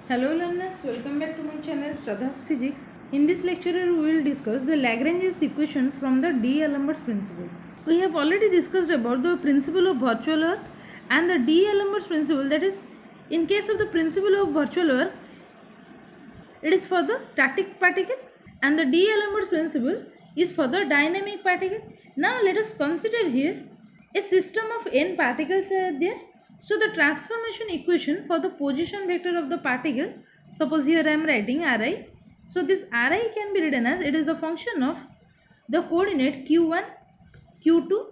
Hello learners, welcome back to my channel Shraddha's Physics. In this lecture we will discuss the Lagrange's equation from the D'Alembert's principle. We have already discussed about the principle of virtual work and the D'Alembert's principle, that is, in case of the principle of virtual work, it is for the static particle and the D'Alembert's principle is for the dynamic particle. Now let us consider here a system of n particles are there. So the transformation equation for the position vector of the particle, suppose here I am writing Ri. So this Ri can be written as, it is the function of the coordinate q1, q2,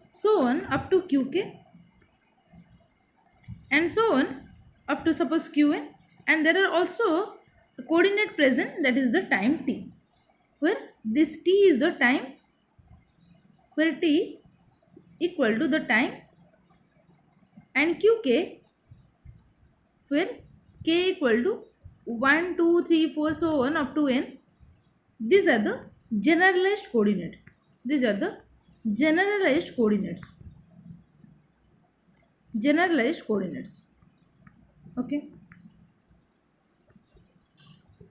so on up to qk and so on up to suppose qn, and there are also the coordinate present, that is the time t, where this t is the time, where t equal to the time, and qk where k equal to 1, 2, 3, 4 so on up to n. These are the generalized coordinate. These are the generalized coordinates. Generalized coordinates. Okay.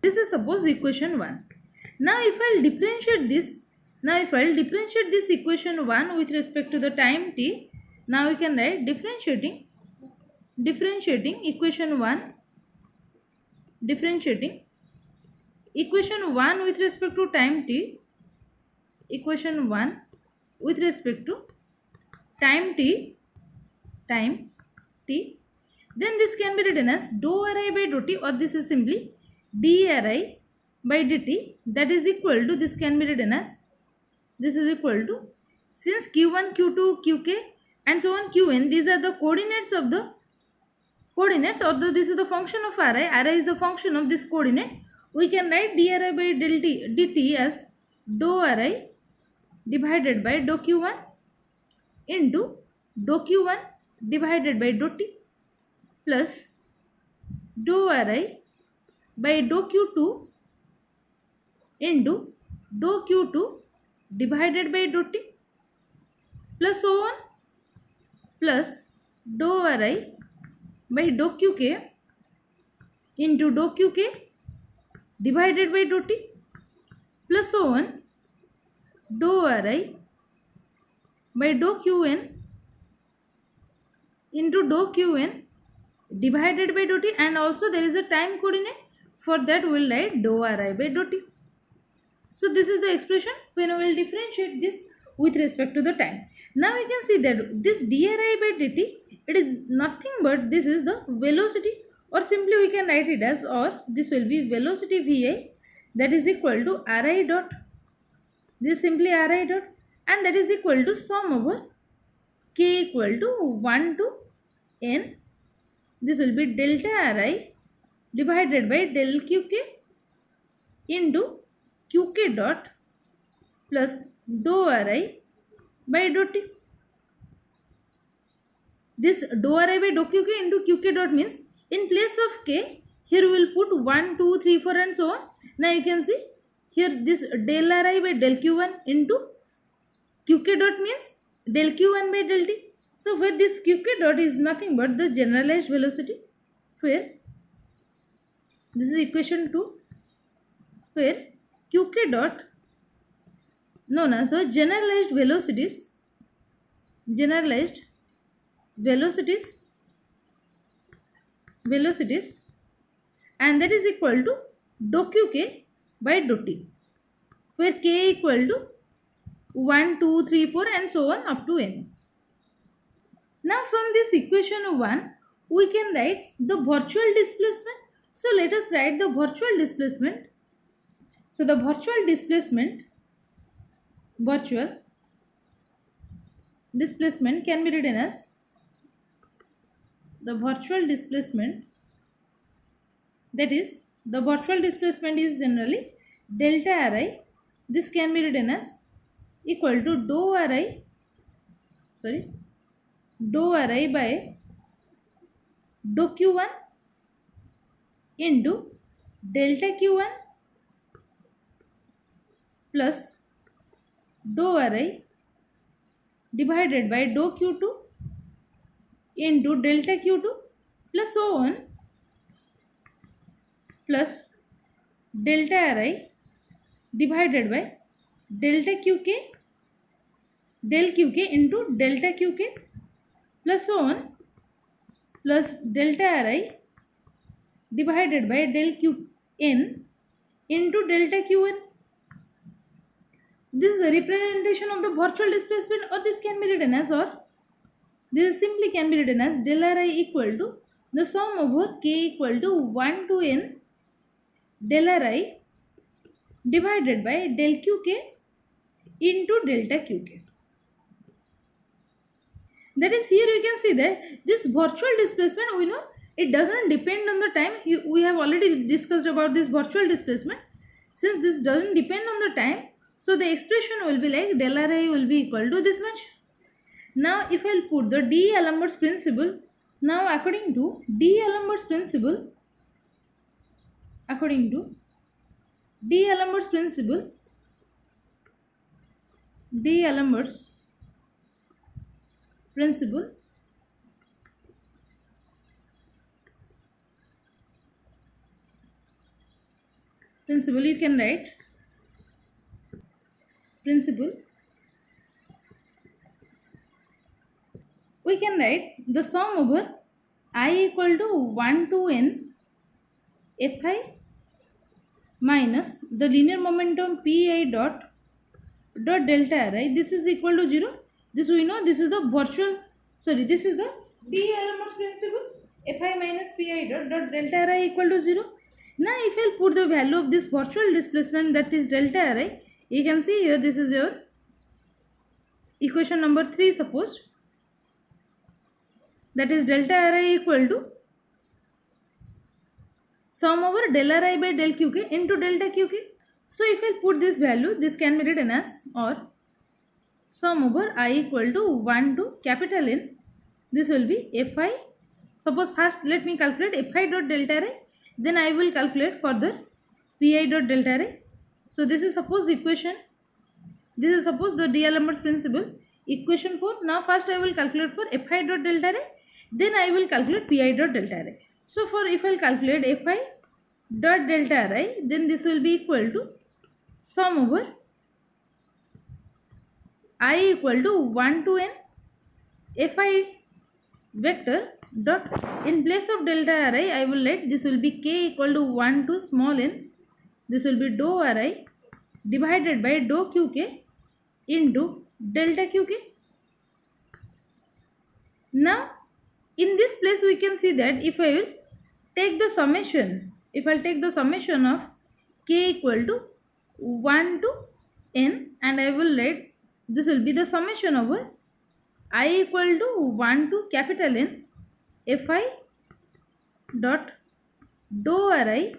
This is suppose equation 1. Now if I will differentiate this, equation 1 with respect to the time t, now we can write differentiating equation 1, differentiating equation 1 with respect to time t, equation 1 with respect to time t, then this can be written as dou Ri by dou t, or this is simply dRi by dt, that is equal to, this can be written as, this is equal to, since q1, q2, qk and so on qn, these are the coordinates of the this is the function of Ri is the function of this coordinate, we can write dRi by dt as dou Ri divided by dou q1 into dou q1 divided by dou t plus dou Ri by dou q2 into dou q2 divided by dou t plus so on, plus dou Ri by dou qk into dou qk divided by dou t plus so on, dou Ri by dou qn into dou qn divided by dou t, and also there is a time coordinate, for that we will write dou Ri by dou t. So this is the expression when we will differentiate this with respect to the time. Now we can see that this dRi by dt, it is nothing but this is the velocity, or simply we can write it as, or this will be velocity Vi, that is equal to Ri dot, this is simply Ri dot, and that is equal to sum over k equal to 1 to n, this will be delta Ri divided by del qk into qk dot plus dou Ri by dou t. This dou Ri by dou qk into qk dot means, in place of k, here we will put 1, 2, 3, 4 and so on. Now you can see here this del Ri by del q1 into qk dot means del q1 by del t. So where this qk dot is nothing but the generalized velocity, where this is equation 2, where qk dot known as the generalized velocities, and that is equal to dou qk by dou t, where k equal to 1, 2, 3, 4 and so on up to n. Now from this equation 1 we can write the virtual displacement. So let us write the virtual displacement. So the virtual displacement can be written as, the virtual displacement, that is, the virtual displacement is generally delta Ri, this can be written as equal to dou Ri by dou q1 into delta q1 plus dou Ri divided by dou q2 into delta q2 plus so on plus delta Ri divided by delta Qk del Qk into delta Qk plus so on plus delta Ri divided by del Qn into delta Qn. This is the representation of the virtual displacement, or this can be written as, or this simply can be written as del Ri equal to the sum over k equal to 1 to n del Ri divided by del Qk into delta Qk. That is, here you can see that this virtual displacement, we know it doesn't depend on the time. We have already discussed about this virtual displacement. Since this doesn't depend on the time, so the expression will be like del Ri will be equal to this much. Now if I'll put the D'Alembert's principle, now according to D'Alembert's principle, D'Alembert's principle you can write we can write the sum over I equal to 1 to n Fi minus the linear momentum Pi dot delta Ri. This is equal to 0. This we know, this is the this is the D'Alembert's principle. Fi minus Pi dot delta Ri equal to 0. Now if I put the value of this virtual displacement, that is delta Ri, you can see here this is your equation number 3 suppose. That is delta Ri equal to sum over del Ri by del Qk into delta Qk. So if I put this value, this can be written as, or sum over I equal to 1 to capital N. This will be Fi. Suppose first let me calculate Fi dot delta Ri. Then I will calculate further Pi dot delta Ri. So this is suppose the equation. This is suppose the D'Alembert's principle. Equation 4. Now first I will calculate for Fi dot delta Ri. Then I will calculate Pi dot delta Ri. So for if I calculate Fi dot delta Ri, then this will be equal to sum over I equal to 1 to n Fi vector dot, in place of delta Ri I will let this will be k equal to 1 to small n. This will be dou Ri divided by dou Qk into delta Qk. Now in this place we can see that if I will take the summation, of k equal to 1 to n, and I will let this will be the summation over I equal to 1 to capital N Fi dot dou Ri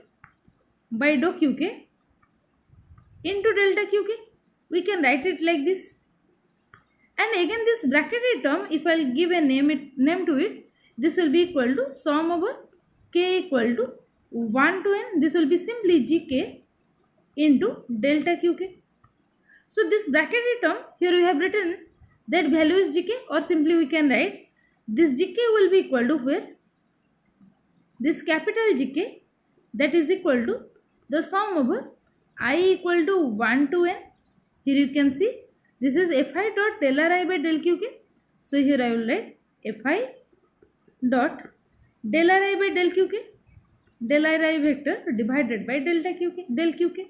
by dou Qk into delta Qk. We can write it like this. And again this bracketed term, if I will give a name to it, this will be equal to sum over k equal to 1 to n. This will be simply Gk into delta Qk. So this bracketed term, here we have written that value is Gk, or simply we can write this Gk will be equal to where? This capital Gk, that is equal to the sum over I equal to 1 to n. Here you can see this is Fi dot del Ri by del Qk. So here I will write Fi dot del Ri by del Qk, del Ri vector divided by delta Qk, del Qk,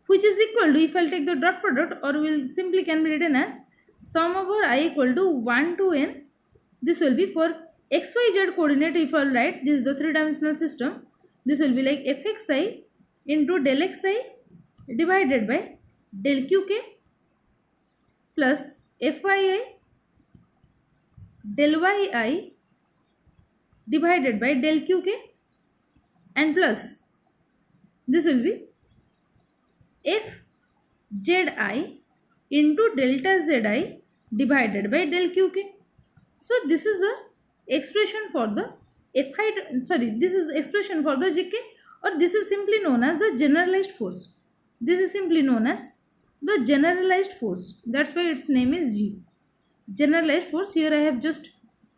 which is equal to, if I will take the dot product, or will simply can be written as sum over I equal to 1 to n. This will be for xyz coordinate. If I will write, this is the 3-dimensional system, this will be like fxi into del xi divided by del Qk plus Fii del yi divided by del Qk, and plus this will be Fzi into delta Zi divided by del Qk. So this is the expression for the this is the expression for the Gk, or this is simply known as the generalized force. This is simply known as the generalized force. That's why its name is G. Generalized force. Here I have just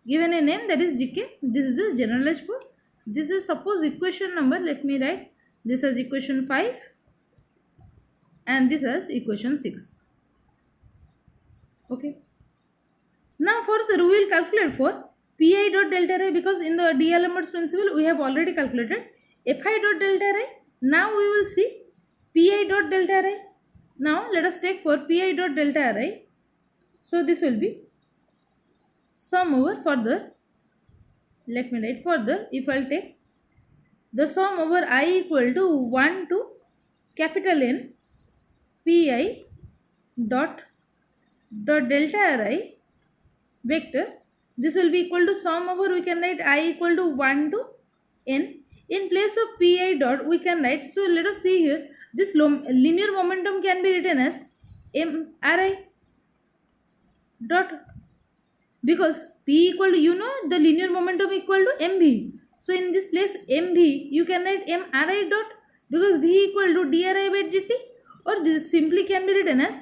given a name, that is Gk. This is the generalized force. This is suppose equation number. Let me write this as equation 5 and this as equation 6. Okay. Now further we will calculate for Pi dot delta I, because in the D'Alembert's principle we have already calculated Fi dot delta I. Now we will see Pi dot delta I. Now let us take for Pi dot delta I. So this will be sum over further. Let me write further. If I will take the sum over I equal to 1 to capital N Pi dot delta I vector, this will be equal to sum over, we can write I equal to 1 to N. In place of Pi dot we can write, so let us see here, this linear momentum can be written as Mri dot, because P equal to, the linear momentum equal to mv. So in this place mv you can write Mri dot, because v equal to dri by dt, or this simply can be written as,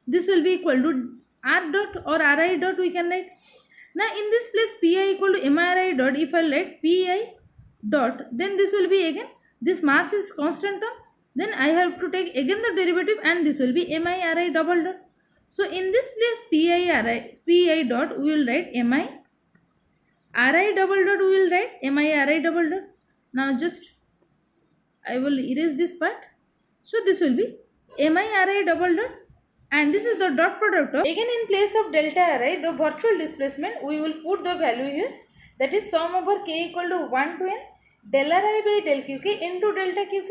this will be equal to r dot or ri dot we can write. Now in this place Pi equal to Mri dot, if I write Pi dot, then this will be again, this mass is constant term, then I have to take again the derivative and this will be Mi double dot. So in this place Pi dot we will write Mi Ri double dot, we will write Mi Ri double dot. Now just I will erase this part. So this will be Mi Ri double dot, and this is the dot product of, again in place of delta Ri, the virtual displacement, we will put the value here, that is sum over k equal to 1 to n del Ri by del Qk into delta Qk.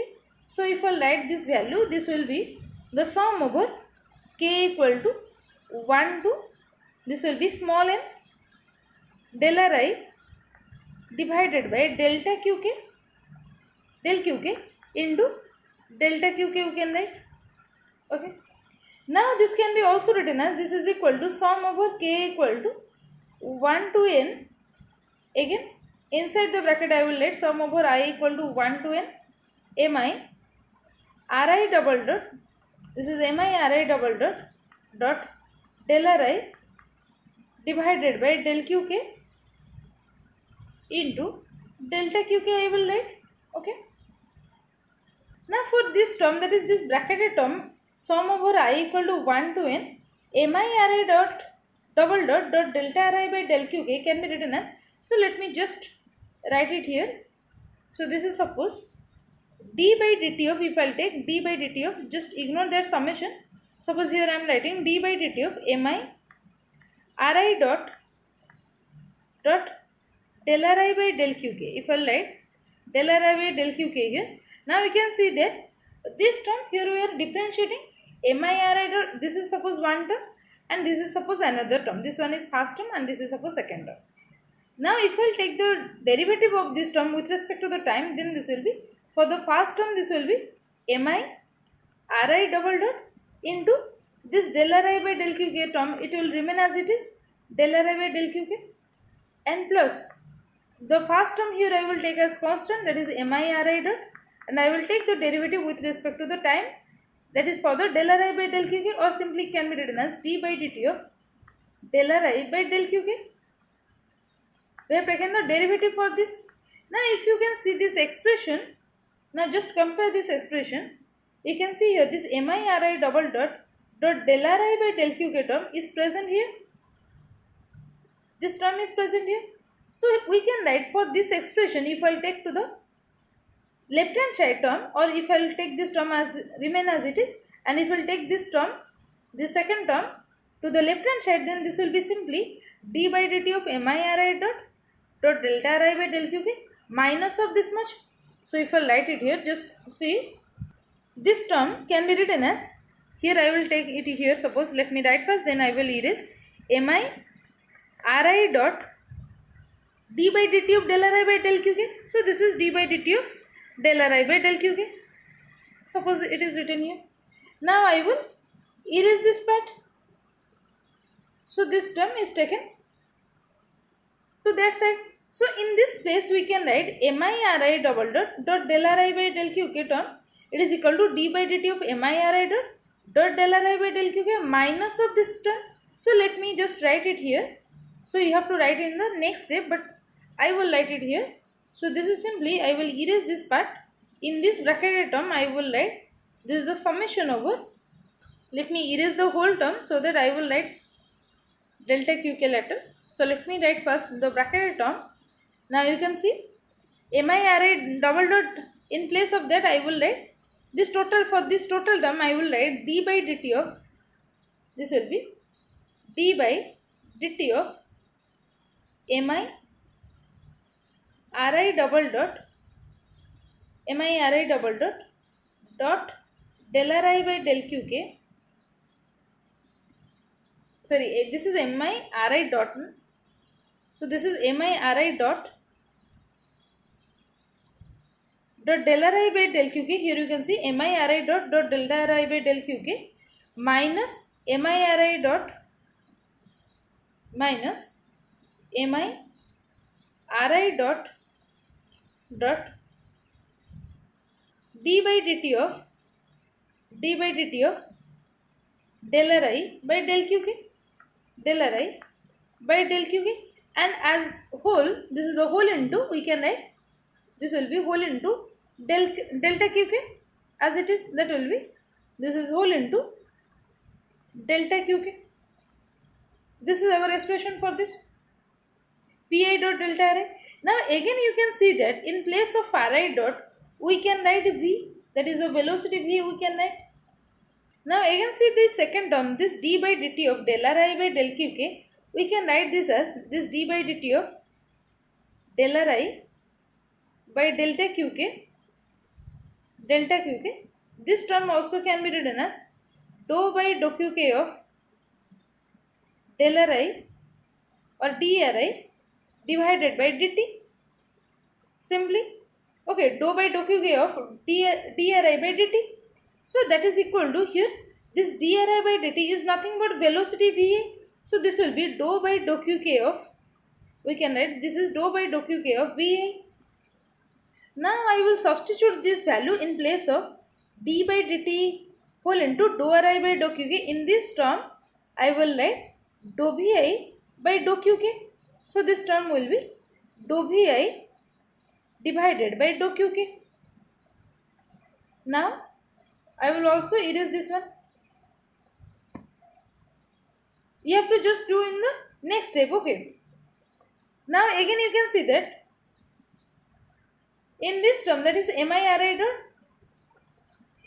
So if I write this value, this will be the sum over k equal to 1 to, this will be small n del Ri divided by delta Qk, del Qk into delta Qk you can write. Okay. Now this can be also written as, this is equal to sum over k equal to 1 to n, again inside the bracket I will write sum over I equal to 1 to n Mi Ri double dot, this is Mi Ri double dot dot del Ri divided by del Qk into delta Qk I will write. Okay. Now for this term, that is this bracketed term, sum over I equal to 1 to n Mi Ri dot double dot dot delta Ri by del Qk can be written as, so let me just write it here. So this is suppose d by dt of, if I will take d by dt of, just ignore that summation, suppose here I am writing d by dt of Mi Ri dot del Ri by del Qk. If I will write del Ri by del Qk here, now we can see that this term here we are differentiating Mi Ri dot, this is suppose one term and this is suppose another term, this one is first term and this is suppose second term. Now if I will take the derivative of this term with respect to the time, then this will be, for the first term this will be Mi Ri double dot into this del Ri by del Qk term, it will remain as it is del Ri by del Qk, and plus the first term here I will take as constant, that is Mi Ri dot, and I will take the derivative with respect to the time, that is for the del Ri by del Qk, or simply can be written as d by dt of del Ri by del Qk. We have taken the derivative for this. Now if you can see this expression, now just compare this expression, you can see here this Mi Ri double dot dot del Ri by del Qk term is present here. This term is present here. So we can write for this expression, if I will take to the left hand side term, or if I will take this term as remain as it is, and if I will take this term, this second term to the left hand side, then this will be simply d by dt of Mi Ri dot delta Ri by del Qk minus of this much. So if I write it here, just see, this term can be written as, here I will take it here, suppose let me write first, then I will erase Mi Ri dot d by dt of del Ri by del Qk. So this is d by dt of del Ri by del Qk. Suppose it is written here. Now I will erase this part. So this term is taken to that side. So in this place we can write Mi Ri double dot dot del Ri by del Qk term, it is equal to d by dt of Mi Ri dot del Ri by del Qk minus of this term. So let me just write it here. So you have to write in the next step, but I will write it here. So this is simply, I will erase this part. In this bracketed term, I will write, this is the summation over, let me erase the whole term so that I will write delta qk later. So let me write first the bracketed term. Now you can see MIRI double dot, in place of that I will write this total, for this total term I will write d by dt of, this will be d by dt of MIRI double dot, MIRI double dot dot del RI by del QK, sorry, this is MIRI dot, so this is MIRI dot del RI by del QK. Here you can see MIRI dot del RI by del QK minus MIRI dot minus MIRI dot d by dt of del RI by del QK, del RI by del QK, and as whole, this is the whole into, we can write, this will be whole into delta QK as it is, that will be, this is whole into delta QK. This is our expression for this Pi dot delta Ri. Now again you can see that in place of Ri dot, we can write V, that is the velocity V we can write. Now again see this second term, this d by dt of del Ri by del QK, we can write this as this d by dt of del Ri by delta QK, this term also can be written as dou by dou QK of del Ri or dRi divided by dt, simply, okay, dou by dou QK of dRi by dt. So that is equal to, here this dRi by dt is nothing but velocity Va. So this will be dou by dou QK of, we can write this is dou by dou QK of Va. Now I will substitute this value in place of d by dt whole into dou Ri by dou QK. In this term I will write dou Vi by dou QK. So this term will be dou Vi divided by dou QK. Now I will also erase this one. You have to just do in the next step, okay. Now again you can see that in this term, that is MIRI dot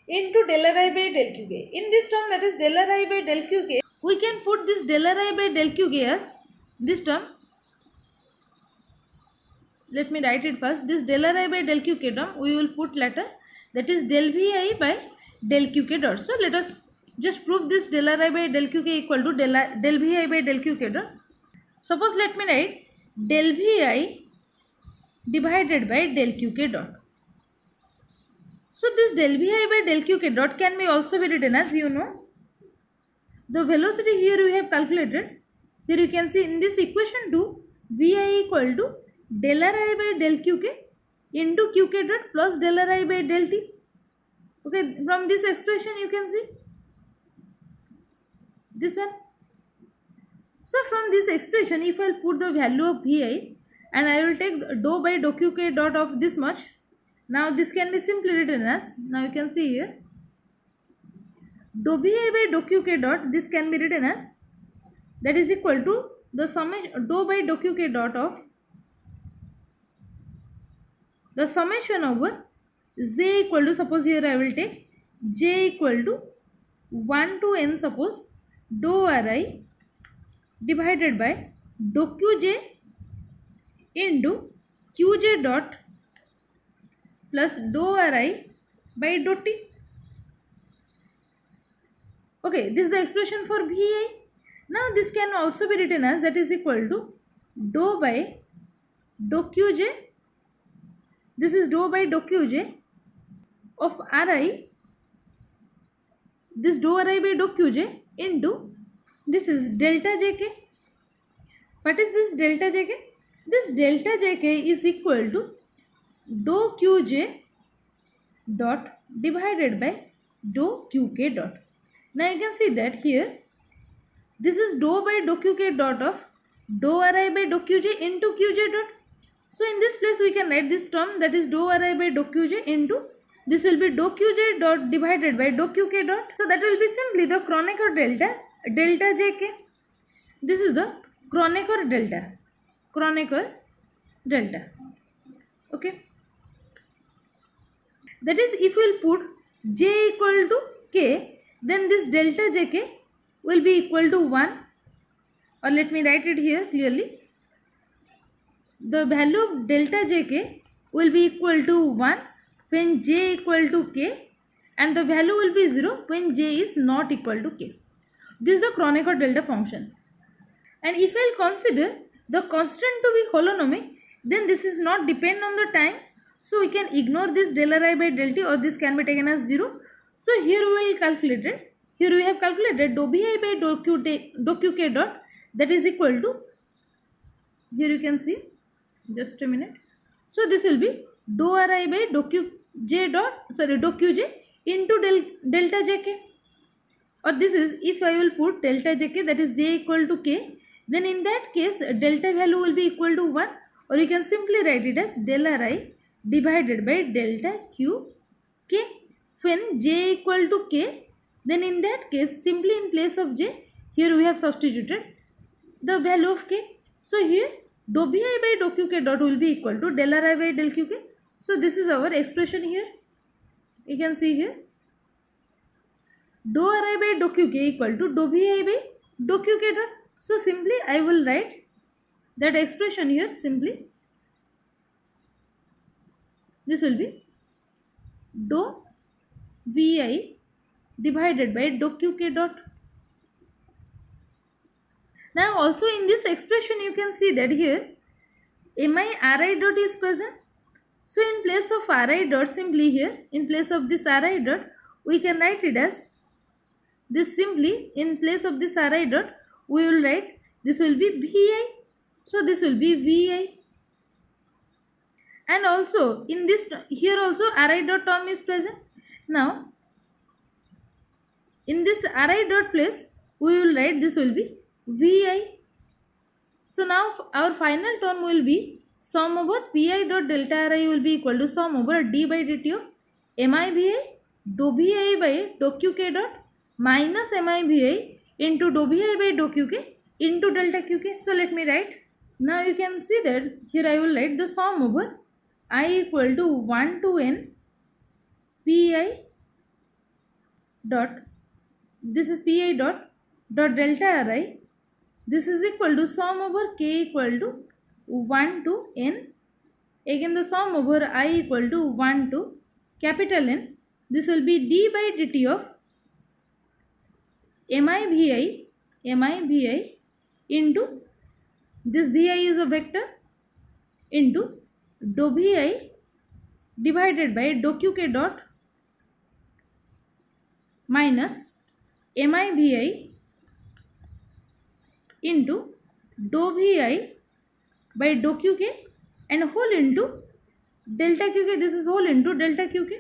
into del Ri by del QK. In this term, that is del Ri by del QK, we can put this del Ri by del QK as this term. Let me write it first. This del Ri by del QK term we will put later, that is del Vi by del QK dot. So let us just prove this del Ri by del QK equal to del Vi by del QK dot. Suppose let me write del Vi divided by del QK dot. So this del Vi by del QK dot can be also be written as, you know, the velocity here we have calculated. Here you can see in this equation 2, Vi equal to del Ri by del QK into QK dot plus del Ri by del T. Okay, from this expression you can see this one. So from this expression, if I will put the value of Vi and I will take dou by dou QK dot of this much, now this can be simply written as, now you can see here, dou Vi by dou QK dot, this can be written as, that is equal to the summation dou by dou QK dot of the summation over j equal to, suppose here I will take j equal to 1 to n, suppose dou Ri divided by dou Qj into Qj dot plus dou Ri by dou T. Okay, this is the expression for Vi. Now this can also be written as, that is equal to dou by dou Qj, this is dou by dou Qj of Ri, this dou Ri by dou Qj into, this is delta Jk. What is this delta Jk? This delta Jk is equal to dou Qj dot divided by dou Qk dot. Now you can see that here, this is dou by dou Qk dot of dou Ri by dou Qj into Qj dot. So in this place we can write this term, that is dou Ri by dou Qj into, this will be dou Qj dot divided by dou Qk dot. So that will be simply the Kronecker delta, delta Jk. This is the Kronecker delta, Kronecker delta. Okay. That is, if we will put J equal to K, then this delta Jk will be equal to 1, or let me write it here clearly. The value of delta Jk will be equal to 1 when J equal to K, and the value will be 0 when J is not equal to K. This is the Kronecker delta function. And if I will consider the constant to be holonomic, then this is not depend on the time. So we can ignore this del Ri by del T, or this can be taken as 0. So here we will calculate it. Here we have calculated dou Bi by dou Qk dot, that is equal to, here you can see, just a minute. So this will be dou Ri by dou Qj dot, dou Qj into delta Jk. Or this is, if I will put delta Jk, that is J equal to K, then in that case delta value will be equal to 1, or you can simply write it as del Ri divided by delta Qk. When J equal to K, then in that case simply in place of J, here we have substituted the value of K. So here dou Bi by dou Qk dot will be equal to del Ri by del Qk. So this is our expression here. You can see here dou Ri by dou Qk equal to dou Bi by dou Qk dot. So simply I will write that expression here simply. This will be dou Vi divided by dou Qk dot. Now also in this expression you can see that here Mi Ri dot is present. So in place of Ri dot, simply here in place of this Ri dot, we can write it as this. Simply in place of this Ri dot we will write, this will be Vi. So this will be Vi. And also in this, here also Ri dot term is present. Now in this Ri dot place we will write, this will be Vi. So now our final term will be sum over Pi dot delta Ri will be equal to sum over d by dt of Mi Vi dou Vi by dou Qk dot minus Mi Vi into dou Vi by dou Qk into delta Qk. So let me write. Now you can see that here I will write the sum over I equal to 1 to n Pi dot, this is Pi dot delta Ri. This is equal to sum over K equal to 1 to n. Again the sum over I equal to 1 to capital N. This will be d by dt of Mi Vi into, this Vi is a vector, into dou Vi divided by dou Qk dot minus Mi Vi into dou Vi by dou Qk and whole into delta Qk. This is whole into delta Qk.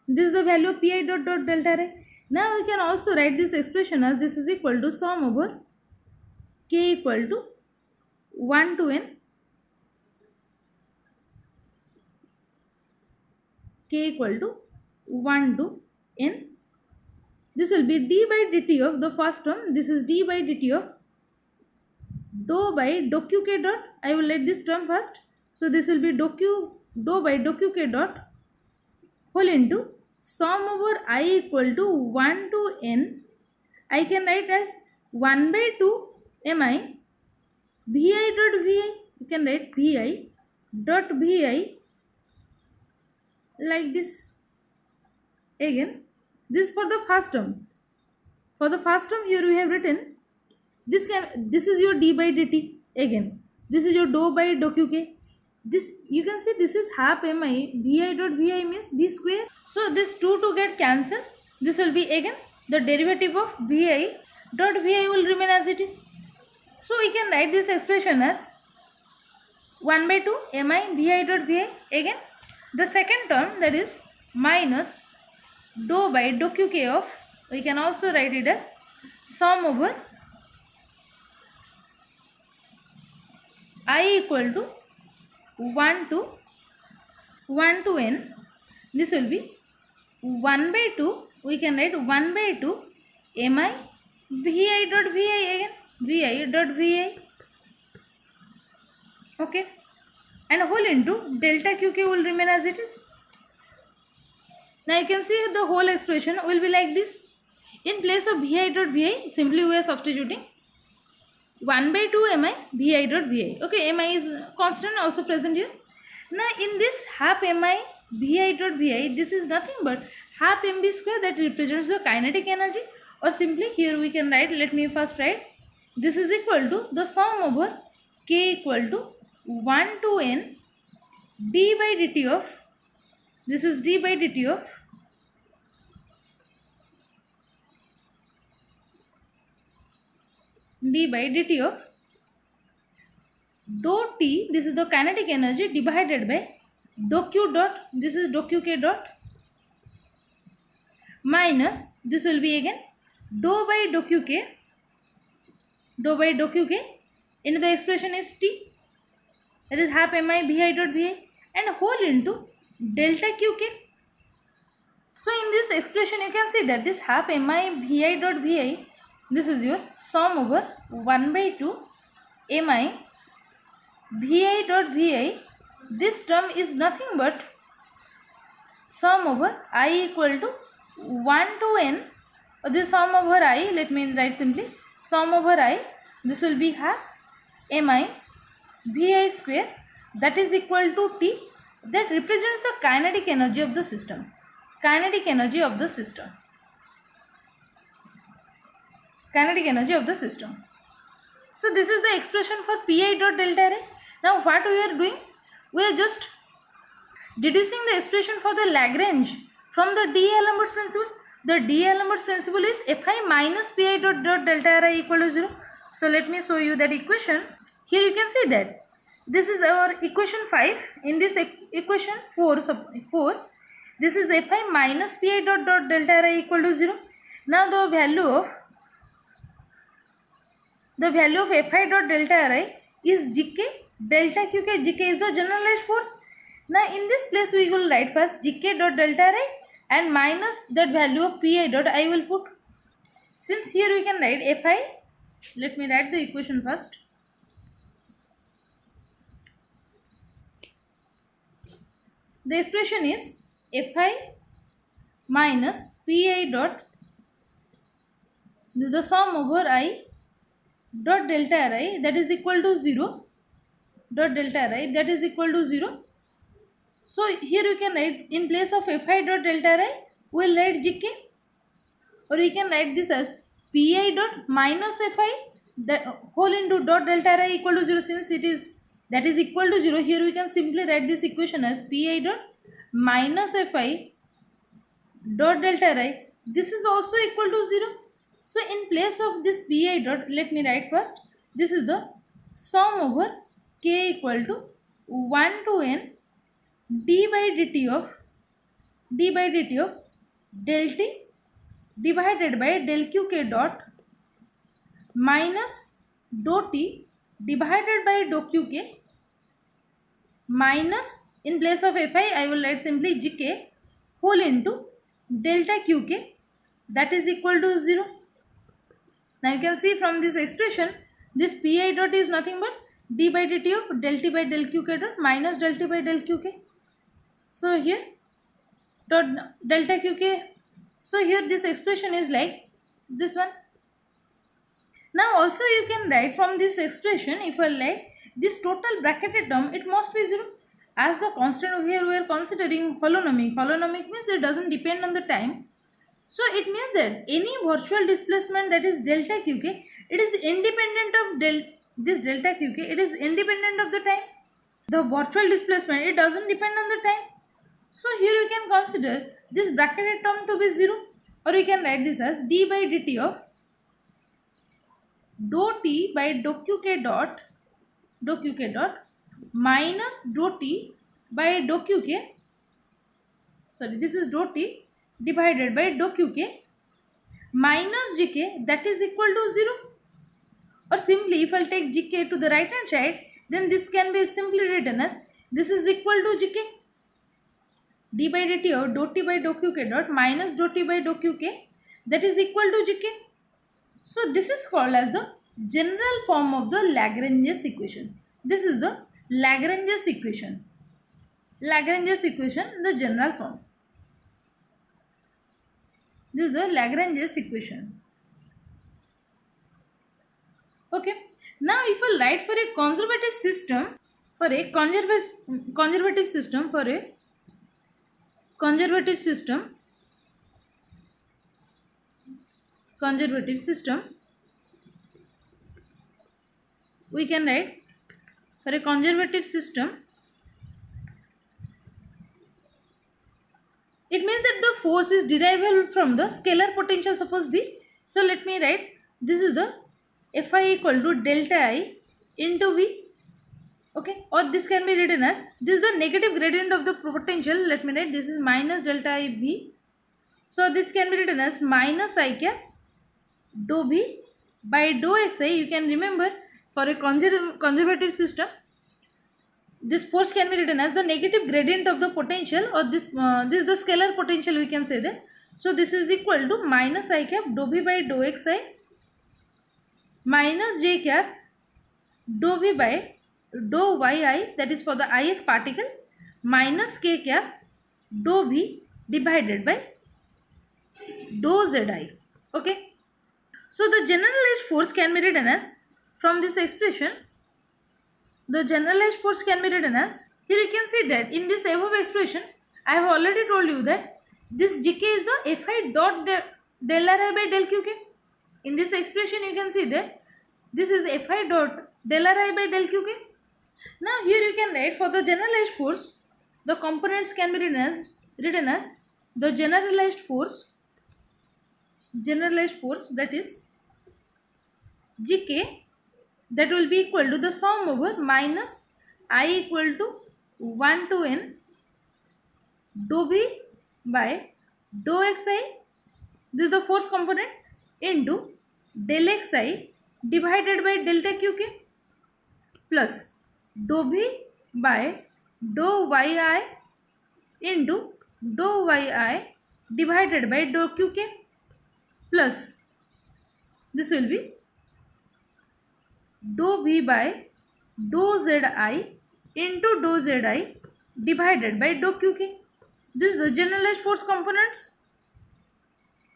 This is the value of Pi dot delta Ri. Now we can also write this expression as, this is equal to sum over K equal to 1 to n, K equal to 1 to n. This will be d by dt of the first term. This is d by dt of dou by dou Qk dot. I will let this term first. So this will be dou by dou Qk dot whole into sum over I equal to 1 to n. I can write as 1 by 2 Mi Vi dot Vi. You can write Vi dot Vi like this. Again, this for the first term. For the first term here we have written, this is your d by dt. Again, this is your dou by dou Qk. This you can see, this is half Mi Vi dot Vi means V square. So this 2 to get cancelled. This will be again the derivative of Vi dot Vi will remain as it is. So we can write this expression as 1 by 2 Mi Vi dot Vi. Again the second term, that is minus dou by dou Qk of, we can also write it as sum over I equal to 1 to n. This will be 1 by 2. We can write 1 by 2 mi vi dot vi again, vi dot vi. Okay, and whole into delta qk will remain as it is. Now you can see the whole expression will be like this. In place of vi dot vi, simply we are substituting 1 by 2 mi vi dot vi. Okay, mi is constant also present here. Now in this half mi vi dot vi, this is nothing but half mv square that represents the kinetic energy, or simply here we can write, let me first write, this is equal to the sum over k equal to 1 to n d by dt of, this is d by dt of dou t, this is the kinetic energy, divided by dou q dot, this is dou qk dot, minus, this will be again dou by dou qk, into the expression is t, that is half mi vi dot vi, and whole into delta qk. So in this expression you can see that this half mi vi dot vi, this is your sum over 1 by 2 mi vi dot vi. This term is nothing but sum over I equal to 1 to n, or this sum over I, let me write simply sum over I, this will be half mi vi square, that is equal to t, that represents the kinetic energy of the system. Kinetic energy of the system. So this is the expression for pi dot delta array. Now what we are doing? We are just deducing the expression for the Lagrange from the D'Alembert's principle. The D'Alembert's principle is Fi minus pi dot delta array equal to 0. So let me show you that equation. Here you can see that this is our equation 5. In this equation 4, this is Fi minus pi dot delta array equal to 0. Now the value of Fi dot delta array is gk delta qk. Gk is the generalized force. Now in this place we will write first gk dot delta array and minus that value of pi dot I will put. Since here we can write Fi, let me write the equation first. The expression is Fi minus pi dot the sum over I dot delta array, that is equal to 0, dot delta array, that is equal to 0. So here you can write, in place of Fi dot delta array we will write gk, or we can write this as pi dot minus Fi, that whole into dot delta array equal to 0. Since it is that is equal to 0, here we can simply write this equation as pi dot minus Fi dot delta array, this is also equal to 0. So in place of this pi dot, let me write first, this is the sum over k equal to 1 to n d by dt of del t divided by del qk dot minus dou t divided by dou qk, minus, in place of Fi I will write simply gk whole into delta qk, that is equal to 0. Now you can see from this expression, this pi dot is nothing but d by dt of del t by del qk dot minus del t by del qk. So here dot delta qk. So here this expression is like this one. Now also you can write from this expression, if I like this total bracketed term, it must be 0. As the constant here we are considering holonomic. Holonomic means it doesn't depend on the time. So it means that any virtual displacement, that is delta qk, it is independent of this delta qk, it is independent of the time. The virtual displacement, it doesn't depend on the time. So here you can consider this bracketed term to be 0, or you can write this as d by dt of dou t by dou qk dot minus dou t by dou qk, sorry, this is dou t divided by dou qk minus gk, that is equal to 0. Or simply if I will take gk to the right hand side, then this can be simply written as this is equal to gk, d by dt of dou t by dou qk dot minus dou t by dou qk, that is equal to gk. So this is called as the general form of the Lagrange's equation. This is the Lagrange's equation. Lagrange's equation, the general form. This is the Lagrange's equation. Okay. Now if I write for a conservative system, for a conservative system, for a conservative system, we can write for a conservative system, it means that the force is derivable from the scalar potential, suppose V. So let me write, this is the Fi equal to delta I into V. Okay, or this can be written as, this is the negative gradient of the potential. Let me write, this is minus delta I V. So this can be written as minus I cap dou V by dou Xi. You can remember, for a conservative system, this force can be written as the negative gradient of the potential, or this is the scalar potential, we can say that. So this is equal to minus I cap dou V by dou Xi minus j cap dou V by dou Yi, that is for the ith particle, minus k cap dou V divided by dou Zi. Okay. So the generalized force can be written as, from this expression, the generalized force can be written as, here you can see that in this above expression, I have already told you that this gk is the Fi dot del Ri by del qk. In this expression you can see that this is Fi dot del Ri by del qk. Now here you can write, for the generalized force, the components can be written as the generalized force, that is gk, that will be equal to the sum over minus I equal to 1 to n dou V by dou Xi, this is the force component, into del Xi divided by delta qk, plus dou V by dou Yi into dou Yi divided by dou qk, plus this will be dou V by dou Zi into dou Zi divided by dou qk. This is the generalized force components.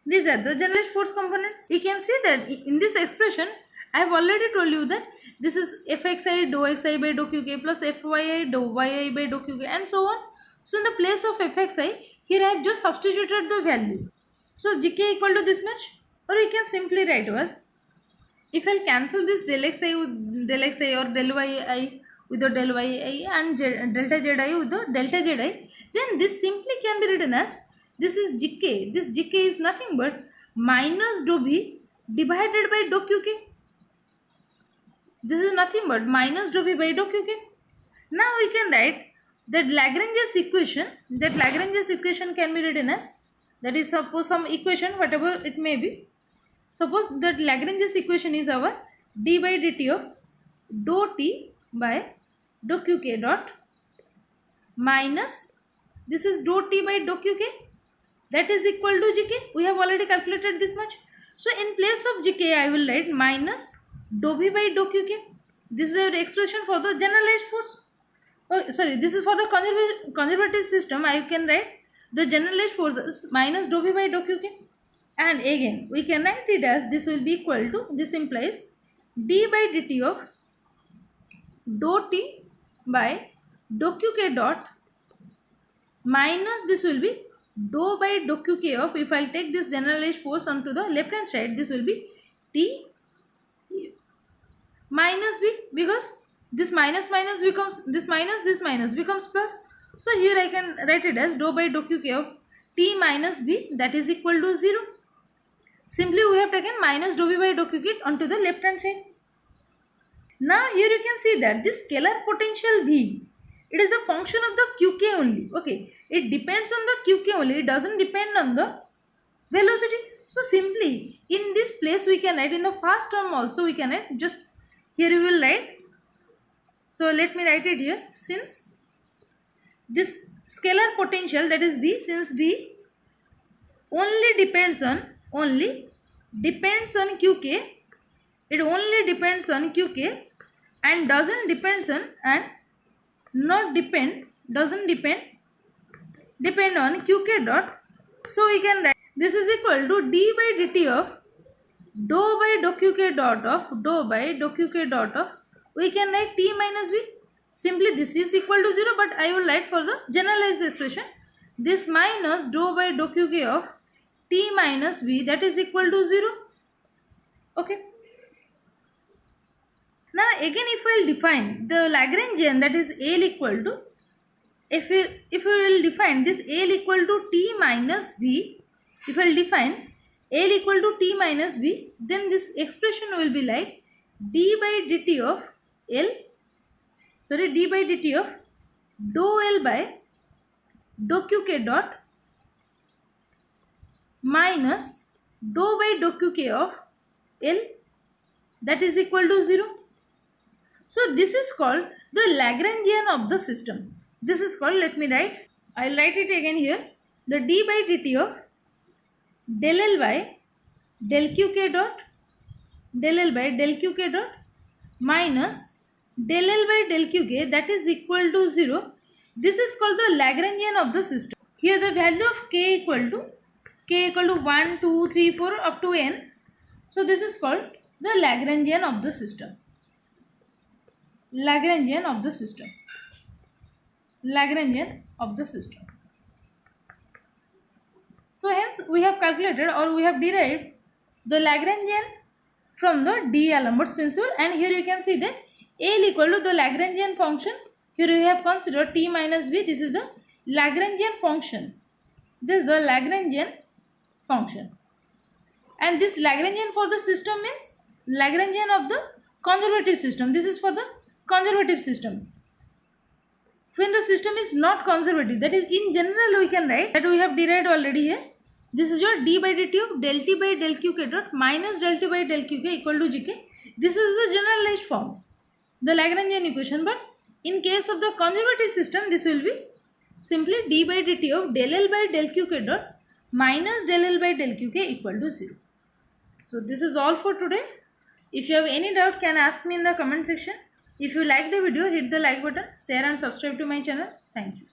These are the generalized force components. You can see that in this expression, I have already told you that this is Fxi dou Xi by dou qk plus Fyi dou Yi by dou qk, and so on. So in the place of Fxi, here I have just substituted the value. So gk equal to this much, or you can simply write as, if I'll cancel this del xi with del xi, or del yi with the del yi, and delta zi with the delta zi, then this simply can be written as, this is gk. This gk is nothing but minus dou V divided by dou qk. This is nothing but minus dou V by dou qk. Now we can write that Lagrange's equation. That Lagrange's equation can be written as, that is suppose some equation, whatever it may be. Suppose that Lagrange's equation is our d by dt of dou t by dou qk dot minus, this is dou t by dou qk, that is equal to gk. We have already calculated this much. So in place of gk, I will write minus dou v by dou qk. This is our expression for the generalized force. Oh, sorry, this is for the conservative system. I can write the generalized force is minus dou v by dou qk. And again, we can write it as, this will be equal to, this implies d by dt of dou t by dou qk dot minus, this will be dou by dou qk of, if I take this generalized force onto the left hand side, this will be t minus v, because this minus becomes, this minus becomes plus. So here I can write it as dou by dou qk of t minus v, that is equal to 0. Simply we have taken minus dou v by dou qk onto the left hand side. Now here you can see that this scalar potential V, it is the function of the qk only. Okay, it depends on the qk only, it doesn't depend on the velocity. So simply in this place we can write, in the first term also we can write, just here we will write So let me write it here. Since this scalar potential, that is V, since V only depends on qk, it only depends on qk and doesn't depend on qk dot. So we can write this is equal to d by dt of dou by dou qk dot of we can write t minus v. Simply this is equal to 0, but I will write for the generalized expression this minus dou by dou qk of t minus v, that is equal to 0. Okay. Now again, if we will define the Lagrangian, that is L equal to, if we will define this L equal to t minus v, if we will define L equal to t minus v, then this expression will be like d by dt of dou L by dou qk dot minus dou by dou qk of L, that is equal to 0. So this is called the Lagrangian of the system. This is called, let me write, I will write it again here, the d by dt of del L by del qk dot minus del L by del qk, that is equal to 0. This is called the Lagrangian of the system. Here the value of k equal to 1, 2, 3, 4 up to n. So this is called the Lagrangian of the system. Lagrangian of the system. So hence we have calculated or we have derived the Lagrangian from the D'Alembert's principle, and here you can see that L equal to the Lagrangian function. Here we have considered t minus v. This is the Lagrangian function. This is the Lagrangian function. And this Lagrangian for the system means Lagrangian of the conservative system. This is for the conservative system. When the system is not conservative, that is in general we can write that we have derived already here. This is your d by dt of del t by del qk dot minus del t by del qk equal to gk. This is the generalized form, the Lagrangian equation. But in case of the conservative system, this will be simply d by dt of del L by del qk dot minus del L by del qk equal to 0. So this is all for today. If you have any doubt, can ask me in the comment section. If you like the video, hit the like button, share and subscribe to my channel. Thank you.